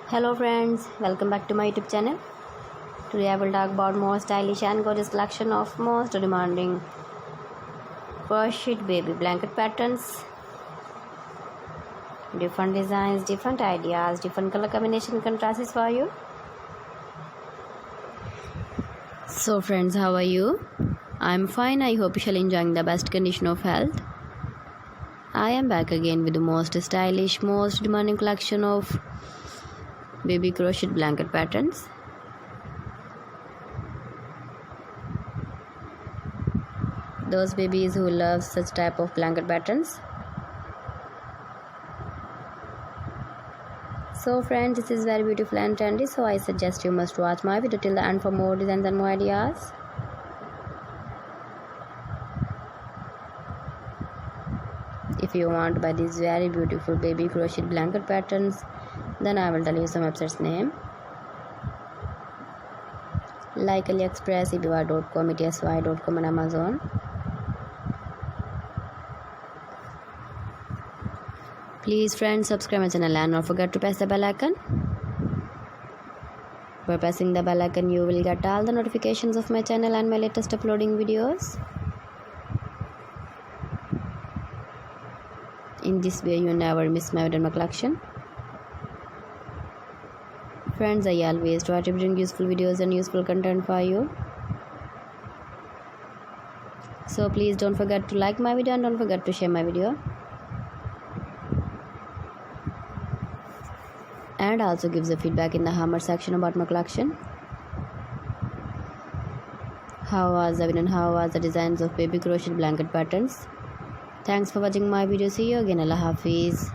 Hello friends, welcome back to my YouTube channel. Today I will talk about more stylish and gorgeous collection of most demanding crocheted baby blanket patterns. Different designs, different ideas, different color combination contrasts for you. So friends, how are you? I'm fine. I hope you shall enjoying the best condition of health. I am back again with the most stylish, most demanding collection of baby crochet blanket patterns. Those babies who love such type of blanket patterns. So friends, this is very beautiful and trendy, so I suggest you must watch my video till the end for more designs and more ideas. If you want to buy these very beautiful baby crochet blanket patterns, then I will tell you some websites name like AliExpress, eBay.com, etsy.com and Amazon. Please friends, subscribe my channel and don't forget to press the bell icon. By pressing the bell icon, you will get all the notifications of my channel and my latest uploading videos. In this way, you never miss my video collection. Friends, I always try to bring useful videos and useful content for you. So please don't forget to like my video and don't forget to share my video. And also give the feedback in the comment section about my collection. How was the video and how was the designs of baby crochet blanket patterns? Thanks for watching my video. See you again. Allah Hafiz.